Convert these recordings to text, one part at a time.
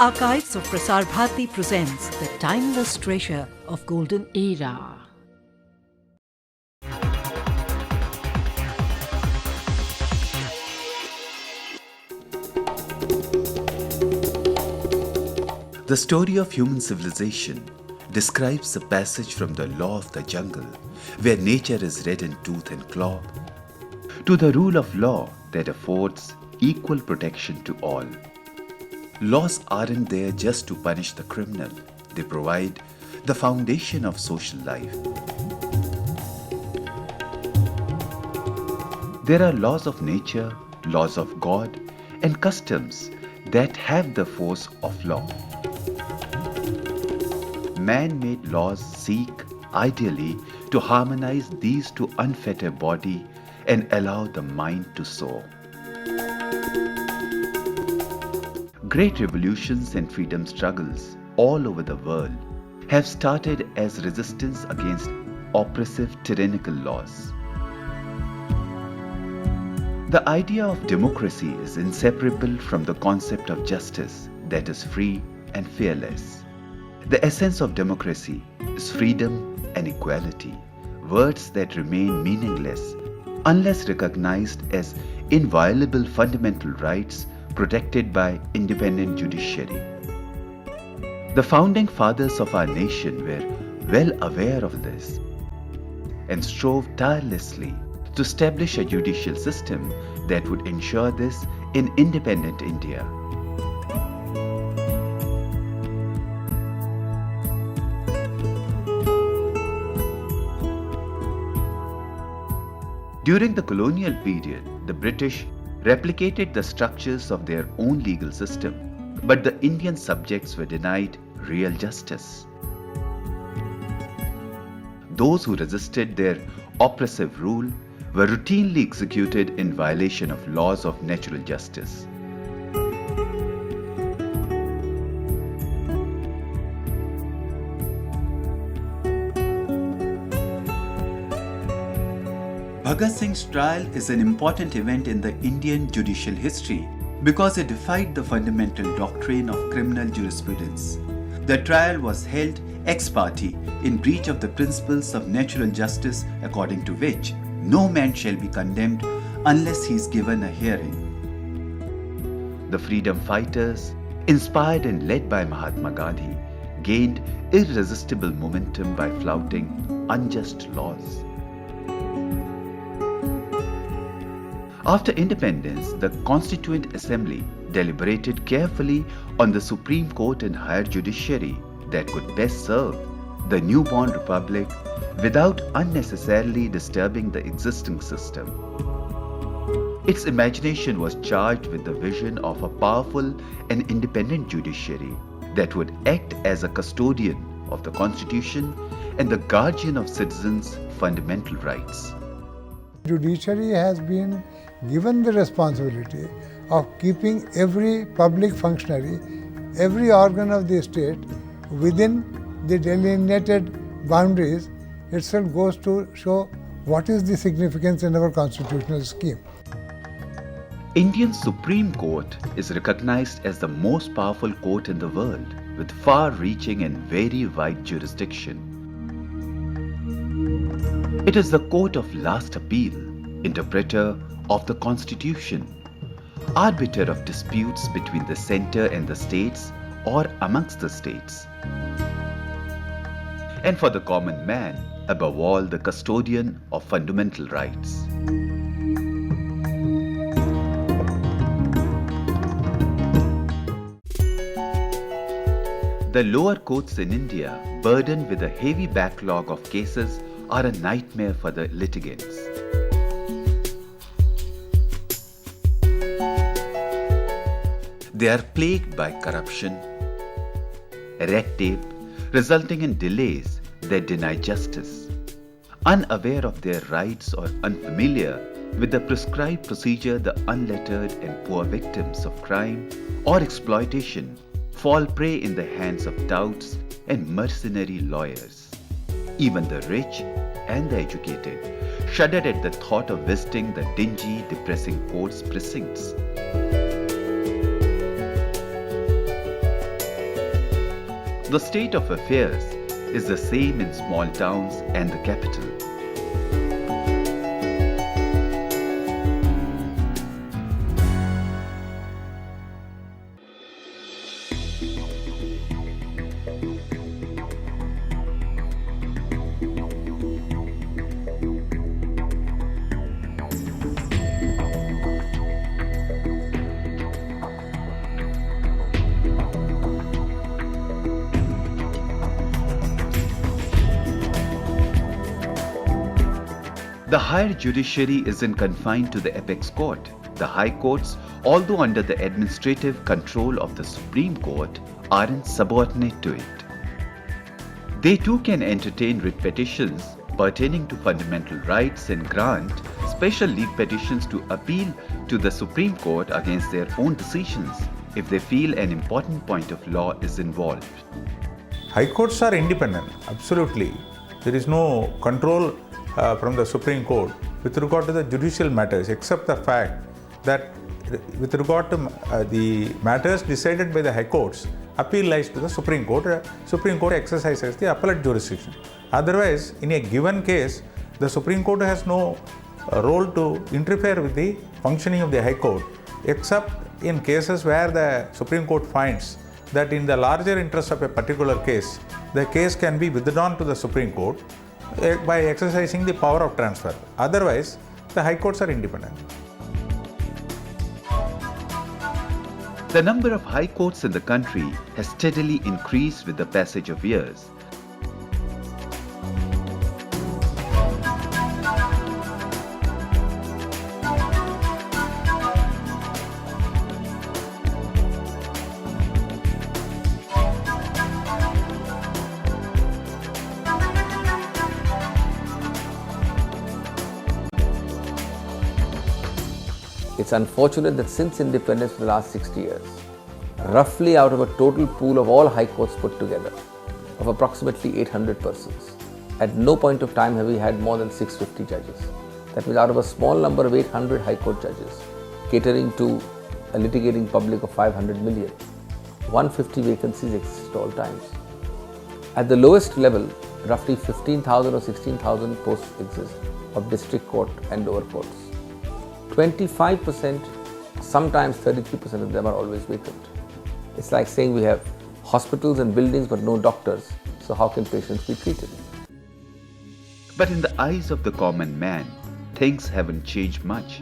Archives of Prasar Bharati presents the timeless treasure of golden era. The story of human civilization describes the passage from the law of the jungle, where nature is red in tooth and claw, to the rule of law that affords equal protection to all. Laws aren't there just to punish the criminal. They provide the foundation of social life. There are laws of nature, laws of God, and customs that have the force of law. Man-made laws seek, ideally, to harmonize these to unfetter body and allow the mind to soar. Great revolutions and freedom struggles all over the world have started as resistance against oppressive tyrannical laws. The idea of democracy is inseparable from the concept of justice that is free and fearless. The essence of democracy is freedom and equality, words that remain meaningless unless recognized as inviolable fundamental rights protected by independent judiciary. The founding fathers of our nation were well aware of this and strove tirelessly to establish a judicial system that would ensure this in independent India. During the colonial period, the British replicated the structures of their own legal system, but the Indian subjects were denied real justice. Those who resisted their oppressive rule were routinely executed in violation of laws of natural justice. Bhagat Singh's trial is an important event in the Indian judicial history because it defied the fundamental doctrine of criminal jurisprudence. The trial was held ex parte in breach of the principles of natural justice, according to which no man shall be condemned unless he is given a hearing. The freedom fighters, inspired and led by Mahatma Gandhi, gained irresistible momentum by flouting unjust laws. After independence, the Constituent Assembly deliberated carefully on the Supreme Court and higher judiciary that could best serve the newborn republic without unnecessarily disturbing the existing system. Its imagination was charged with the vision of a powerful and independent judiciary that would act as a custodian of the Constitution and the guardian of citizens' fundamental rights. Judiciary has been given the responsibility of keeping every public functionary, every organ of the state within the delineated boundaries itself goes to show what is the significance in our constitutional scheme. Indian Supreme Court is recognized as the most powerful court in the world with far-reaching and very wide jurisdiction. It is the court of last appeal, interpreter of the Constitution, arbiter of disputes between the center and the states or amongst the states, and for the common man, above all, the custodian of fundamental rights. The lower courts in India, burdened with a heavy backlog of cases, are a nightmare for the litigants. They are plagued by corruption, red tape, resulting in delays that deny justice. Unaware of their rights or unfamiliar with the prescribed procedure, the unlettered and poor victims of crime or exploitation fall prey in the hands of touts and mercenary lawyers. Even the rich and the educated shuddered at the thought of visiting the dingy, depressing court's precincts. The state of affairs is the same in small towns and the capital. The higher judiciary isn't confined to the apex court. The high courts, although under the administrative control of the Supreme Court, aren't subordinate to it. They too can entertain writ petitions pertaining to fundamental rights and grant special leave petitions to appeal to the Supreme Court against their own decisions if they feel an important point of law is involved. High courts are independent, absolutely. There is no control from the Supreme Court with regard to the judicial matters, except the fact that with regard to the matters decided by the High Courts, appeal lies to the Supreme Court. Supreme Court exercises the appellate jurisdiction. Otherwise, in a given case, the Supreme Court has no role to interfere with the functioning of the High Court, except in cases where the Supreme Court finds that in the larger interest of a particular case, the case can be withdrawn to the Supreme Court by exercising the power of transfer. Otherwise, the high courts are independent. The number of high courts in the country has steadily increased with the passage of years. It's unfortunate that since independence for the last 60 years, roughly out of a total pool of all high courts put together, of approximately 800 persons, at no point of time have we had more than 650 judges. That means out of a small number of 800 high court judges, catering to a litigating public of 500 million, 150 vacancies exist at all times. At the lowest level, roughly 15,000 or 16,000 posts exist of district court and lower courts. 25%, sometimes 33% of them are always vacant. It's like saying we have hospitals and buildings but no doctors, so how can patients be treated? But in the eyes of the common man, things haven't changed much.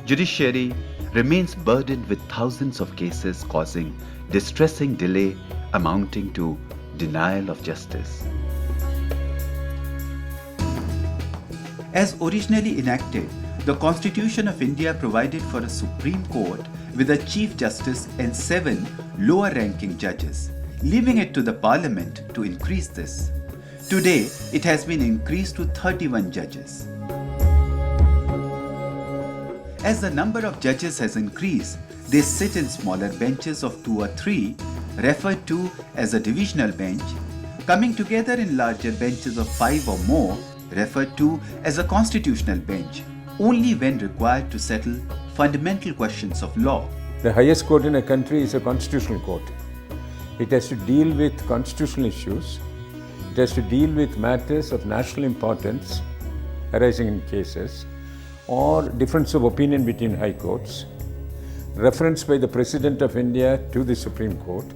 Judiciary remains burdened with thousands of cases causing distressing delay amounting to denial of justice. As originally enacted, the Constitution of India provided for a Supreme Court with a Chief Justice and 7 lower-ranking judges, leaving it to the Parliament to increase this. Today, it has been increased to 31 judges. As the number of judges has increased, they sit in smaller benches of 2 or 3, referred to as a divisional bench, coming together in larger benches of 5 or more, referred to as a constitutional bench, only when required to settle fundamental questions of law. The highest court in a country is a constitutional court. It has to deal with constitutional issues. It has to deal with matters of national importance arising in cases or difference of opinion between high courts, reference by the President of India to the Supreme Court,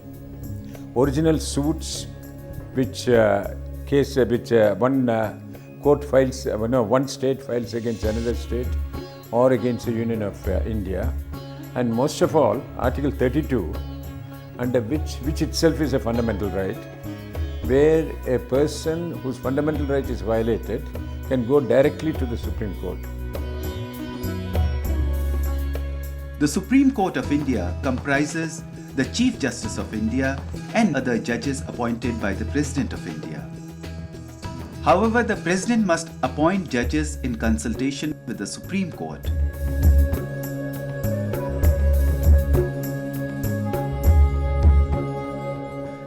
original suits which one state files against another state or against the Union of India, and most of all, Article 32, under which itself is a fundamental right, where a person whose fundamental right is violated can go directly to the Supreme Court. The Supreme Court of India comprises the Chief Justice of India and other judges appointed by the President of India. However, the President must appoint judges in consultation with the Supreme Court.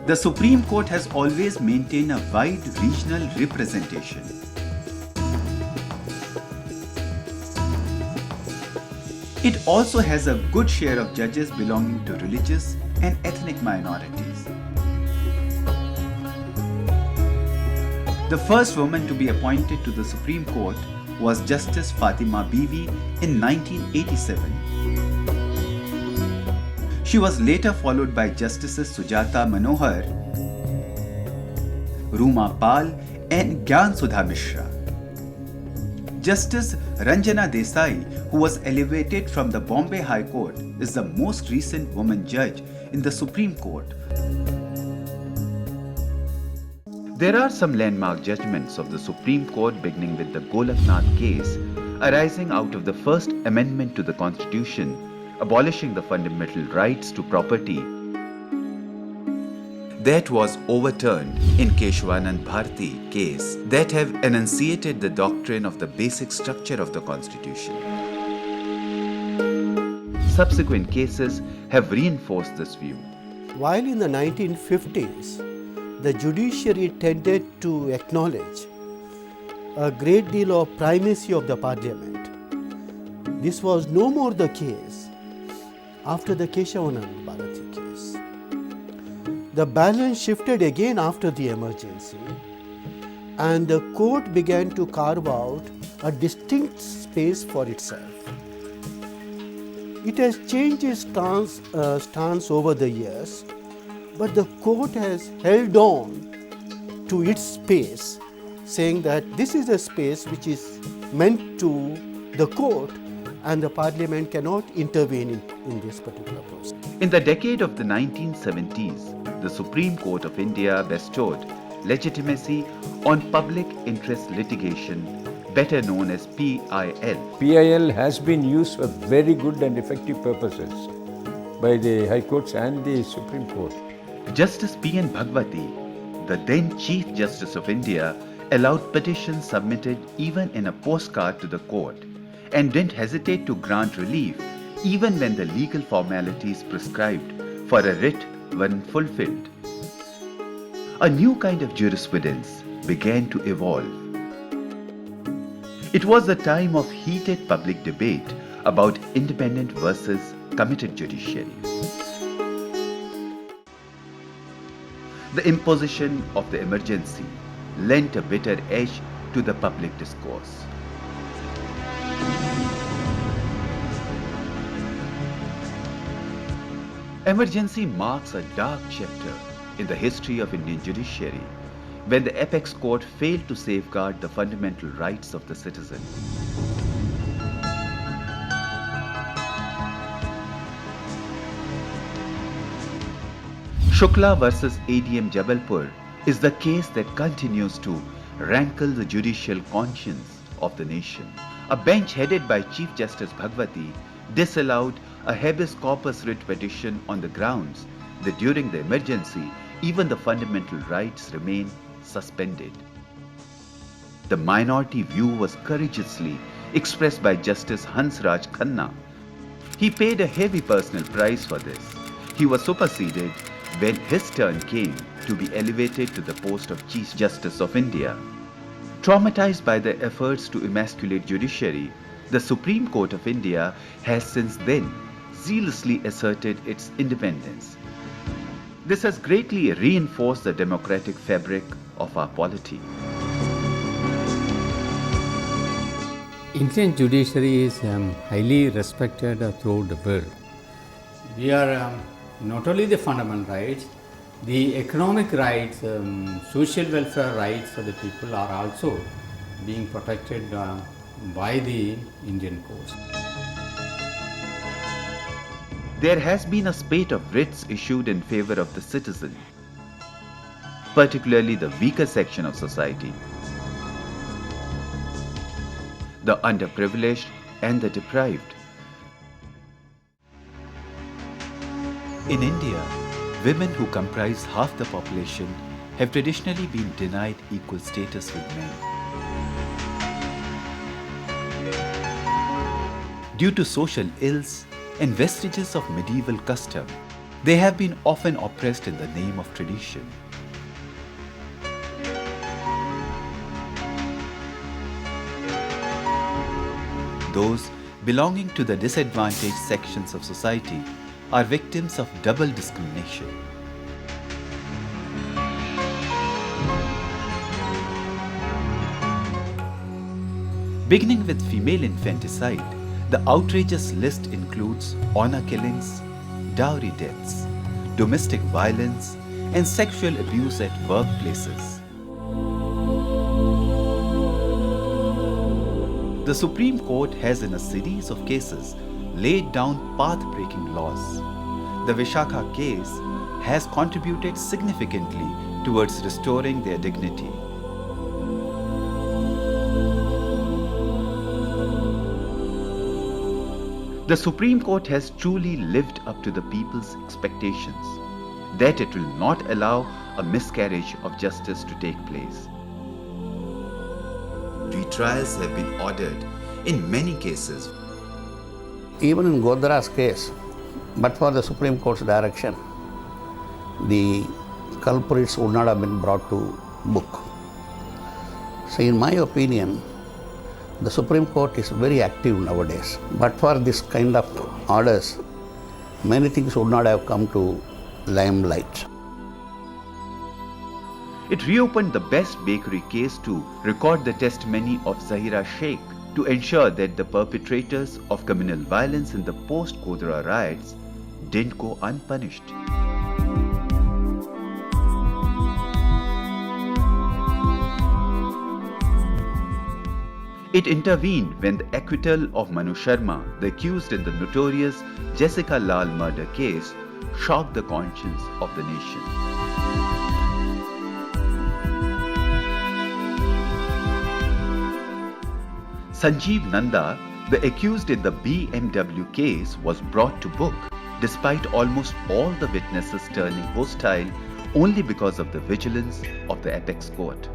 The Supreme Court has always maintained a wide regional representation. It also has a good share of judges belonging to religious and ethnic minorities. The first woman to be appointed to the Supreme Court was Justice Fatima Bibi in 1987. She was later followed by Justices Sujata Manohar, Ruma Pal and Gyan Sudha Mishra. Justice Ranjana Desai, who was elevated from the Bombay High Court, is the most recent woman judge in the Supreme Court. There are some landmark judgments of the Supreme Court beginning with the Golaknath case arising out of the First Amendment to the Constitution, abolishing the fundamental rights to property. That was overturned in Keshwanand Bharati case that have enunciated the doctrine of the basic structure of the Constitution. Subsequent cases have reinforced this view. While in the 1950s, the judiciary tended to acknowledge a great deal of primacy of the parliament, this was no more the case after the Keshwanand Bharati case. The balance shifted again after the emergency, and the court began to carve out a distinct space for itself. It has changed its stance over the years, but the court has held on to its space, saying that this is a space which is meant to the court and the parliament cannot intervene in this particular process. In the decade of the 1970s, the Supreme Court of India bestowed legitimacy on public interest litigation, better known as PIL. PIL has been used for very good and effective purposes by the High Courts and the Supreme Court. Justice P.N. Bhagwati, the then Chief Justice of India, allowed petitions submitted even in a postcard to the court and didn't hesitate to grant relief even when the legal formalities prescribed for a writ weren't fulfilled. A new kind of jurisprudence began to evolve. It was a time of heated public debate about independent versus committed judiciary. The imposition of the emergency lent a bitter edge to the public discourse. Emergency marks a dark chapter in the history of Indian judiciary, when the apex court failed to safeguard the fundamental rights of the citizen. Shukla versus ADM Jabalpur is the case that continues to rankle the judicial conscience of the nation. A bench headed by Chief Justice Bhagwati disallowed a habeas corpus writ petition on the grounds that during the emergency, even the fundamental rights remain suspended. The minority view was courageously expressed by Justice Hansraj Khanna. He paid a heavy personal price for this. He was superseded when his turn came to be elevated to the post of Chief Justice of India. Traumatized by the efforts to emasculate judiciary, the Supreme Court of India has since then zealously asserted its independence. This has greatly reinforced the democratic fabric of our polity. Indian judiciary is highly respected throughout the world. We are not only the fundamental rights, the economic rights, social welfare rights of the people are also being protected by the Indian courts. There has been a spate of writs issued in favor of the citizen, particularly the weaker section of society, the underprivileged and the deprived. In India, women who comprise half the population have traditionally been denied equal status with men. Due to social ills and vestiges of medieval custom, they have been often oppressed in the name of tradition. Those belonging to the disadvantaged sections of society are victims of double discrimination. Beginning with female infanticide, the outrageous list includes honor killings, dowry deaths, domestic violence, and sexual abuse at workplaces. The Supreme Court has, in a series of cases, laid down path-breaking laws. The Vishakha case has contributed significantly towards restoring their dignity. The Supreme Court has truly lived up to the people's expectations, that it will not allow a miscarriage of justice to take place. Retrials have been ordered in many cases. Even in Godra's case, but for the Supreme Court's direction, the culprits would not have been brought to book. So in my opinion, the Supreme Court is very active nowadays. But for this kind of orders, many things would not have come to limelight. It reopened the Best Bakery case to record the testimony of Zahira Sheikh to ensure that the perpetrators of communal violence in the post-Godhra riots didn't go unpunished. It intervened when the acquittal of Manu Sharma, the accused in the notorious Jessica Lal murder case, shocked the conscience of the nation. Sanjeev Nanda, the accused in the BMW case, was brought to book despite almost all the witnesses turning hostile only because of the vigilance of the apex court.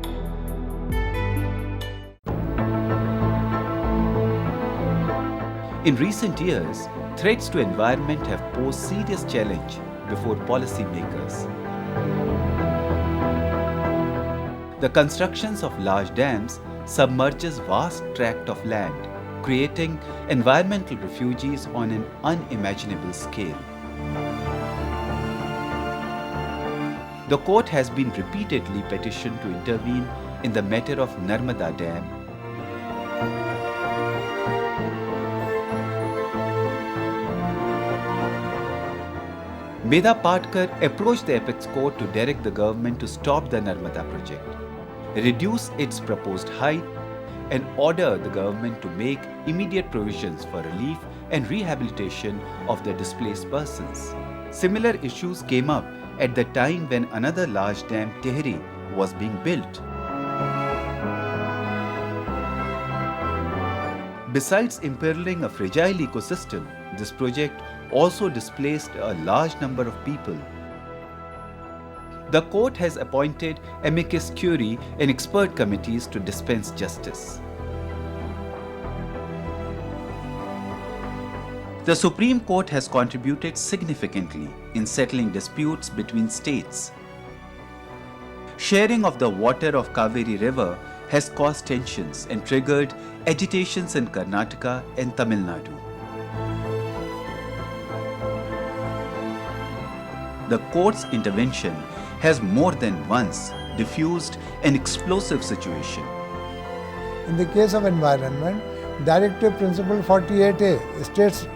In recent years, threats to environment have posed serious challenge before policymakers. The constructions of large dams submerges vast tract of land, creating environmental refugees on an unimaginable scale. The court has been repeatedly petitioned to intervene in the matter of Narmada Dam. Meda Patkar approached the apex court to direct the government to stop the Narmada project, reduce its proposed height, and order the government to make immediate provisions for relief and rehabilitation of the displaced persons. Similar issues came up at the time when another large dam, Tehri, was being built. Besides imperiling a fragile ecosystem, this project also displaced a large number of people. The court has appointed amicus curiae and expert committees to dispense justice. The Supreme Court has contributed significantly in settling disputes between states. Sharing of the water of Kaveri River has caused tensions and triggered agitations in Karnataka and Tamil Nadu. The court's intervention has more than once diffused an explosive situation. In the case of environment, Directive Principle 48A states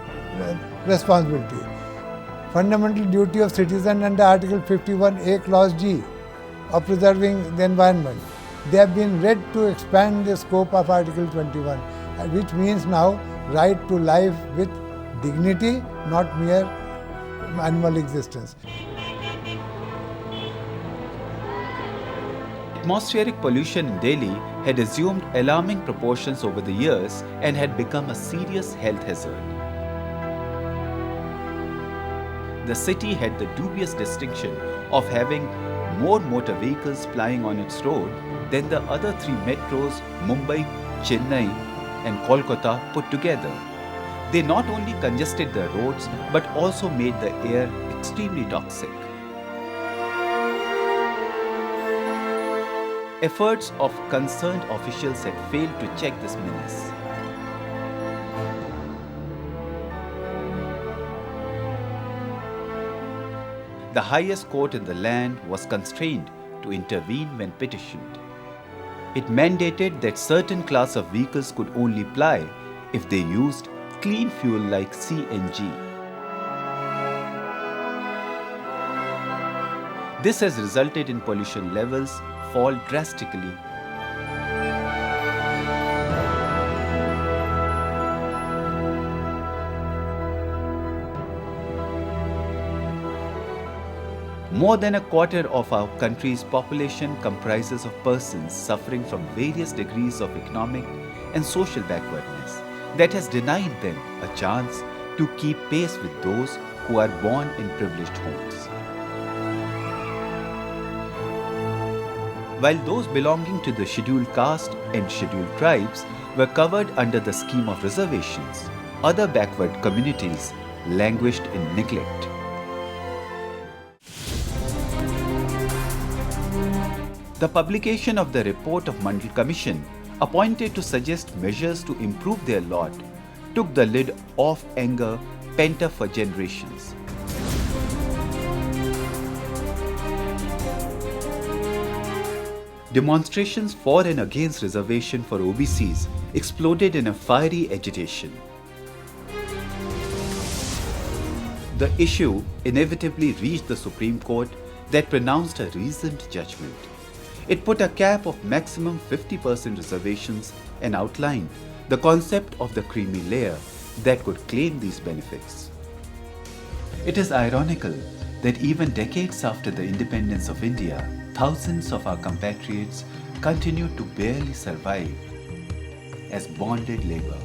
responsibility. Fundamental duty of citizen under Article 51A Clause G of preserving the environment. They have been read to expand the scope of Article 21, which means now right to life with dignity, not mere animal existence. Atmospheric pollution in Delhi had assumed alarming proportions over the years and had become a serious health hazard. The city had the dubious distinction of having more motor vehicles plying on its road than the other three metros, Mumbai, Chennai, and Kolkata put together. They not only congested the roads but also made the air extremely toxic. Efforts of concerned officials had failed to check this menace. the highest court in the land was constrained to intervene when petitioned. It mandated that certain class of vehicles could only ply if they used clean fuel like CNG. This has resulted in pollution levels fall drastically. More than a quarter of our country's population comprises of persons suffering from various degrees of economic and social backwardness that has denied them a chance to keep pace with those who are born in privileged homes. While those belonging to the scheduled caste and scheduled tribes were covered under the scheme of reservations, other backward communities languished in neglect. The publication of the report of Mandal Commission, appointed to suggest measures to improve their lot, took the lid off anger pent up for generations. Demonstrations for and against reservation for OBCs exploded in a fiery agitation. The issue inevitably reached the Supreme Court that pronounced a reasoned judgment. It put a cap of maximum 50% reservations and outlined the concept of the creamy layer that could claim these benefits. It is ironical that even decades after the independence of India, thousands of our compatriots continue to barely survive as bonded labor.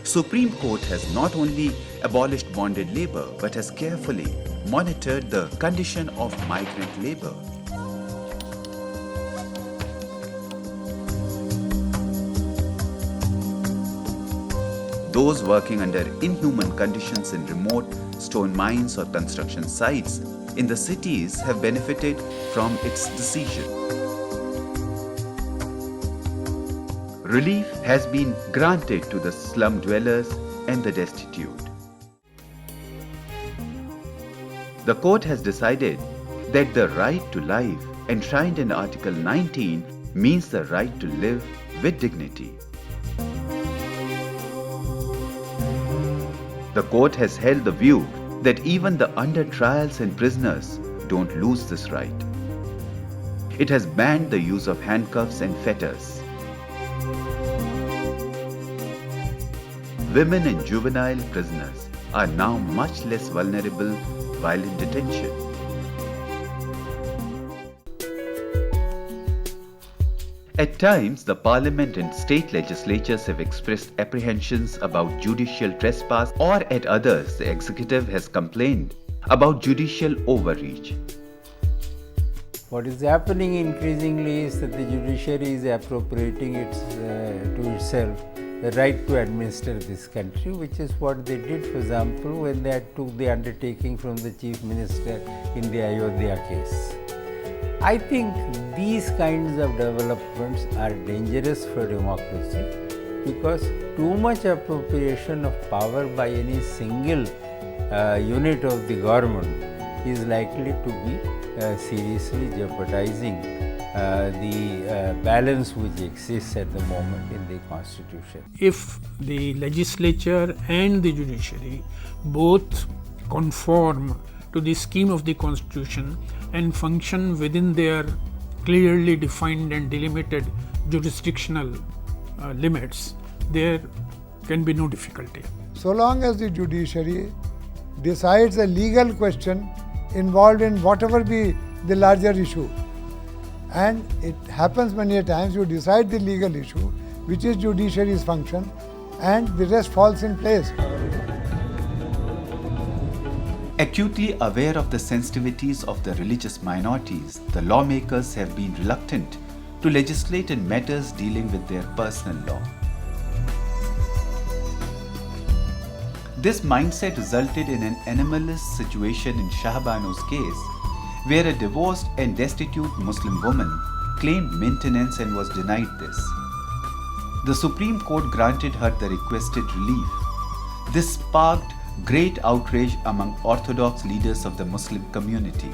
Supreme Court has not only abolished bonded labor but has carefully monitored the condition of migrant labor. Those working under inhuman conditions in remote stone mines or construction sites in the cities have benefited from its decision. Relief has been granted to the slum dwellers and the destitute. The court has decided that the right to life enshrined in Article 19 means the right to live with dignity. The court has held the view that even the under trials and prisoners don't lose this right. It has banned the use of handcuffs and fetters. Women and juvenile prisoners are now much less vulnerable while in detention. At times, the Parliament and state legislatures have expressed apprehensions about judicial trespass, or at others, the executive has complained about judicial overreach. What is happening increasingly is that the judiciary is appropriating to itself the right to administer this country, which is what they did, for example, when they took the undertaking from the Chief Minister in the Ayodhya case. I think these kinds of developments are dangerous for democracy because too much appropriation of power by any single unit of the government is likely to be seriously jeopardizing the balance which exists at the moment in the Constitution. If the legislature and the judiciary both conform to the scheme of the Constitution and function within their clearly defined and delimited jurisdictional limits, there can be no difficulty. So long as the judiciary decides a legal question involved in whatever be the larger issue, and it happens many a times you decide the legal issue, which is judiciary's function, and the rest falls in place. Acutely aware of the sensitivities of the religious minorities, the lawmakers have been reluctant to legislate in matters dealing with their personal law. This mindset resulted in an anomalous situation in Shahbanu's case, where a divorced and destitute Muslim woman claimed maintenance and was denied this. The Supreme Court granted her the requested relief. This sparked great outrage among orthodox leaders of the Muslim community.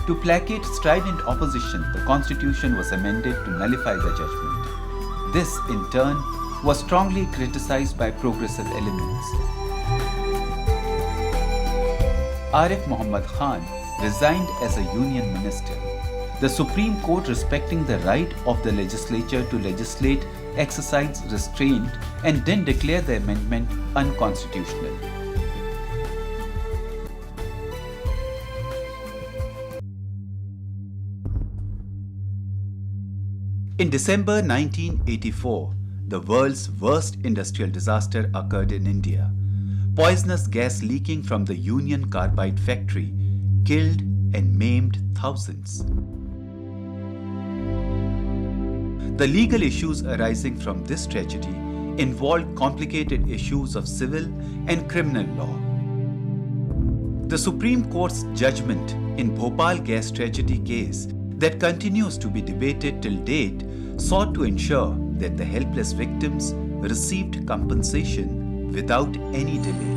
To placate strident opposition, the constitution was amended to nullify the judgment. This, in turn, was strongly criticized by progressive elements. Arif Muhammad Khan resigned as a union minister. The Supreme Court, respecting the right of the legislature to legislate, exercised restraint and then declared the amendment unconstitutional. In December 1984, the world's worst industrial disaster occurred in India. Poisonous gas leaking from the Union Carbide factory killed and maimed thousands. The legal issues arising from this tragedy involved complicated issues of civil and criminal law. The Supreme Court's judgment in Bhopal Gas Tragedy case that continues to be debated till date sought to ensure that the helpless victims received compensation without any delay.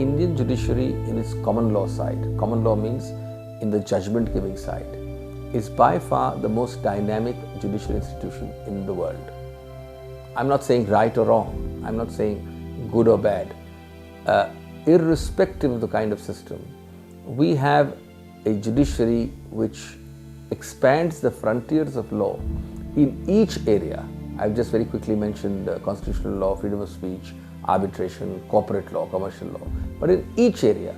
Indian judiciary in its common law side, common law means in the judgment giving side, is by far the most dynamic judicial institution in the world. I'm not saying right or wrong, I'm not saying good or bad. Irrespective of the kind of system, we have a judiciary which expands the frontiers of law in each area. I've just very quickly mentioned constitutional law, freedom of speech, arbitration, corporate law, commercial law. But in each area,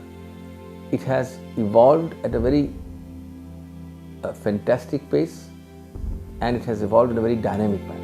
it has evolved at a very fantastic pace, and it has evolved in a very dynamic manner.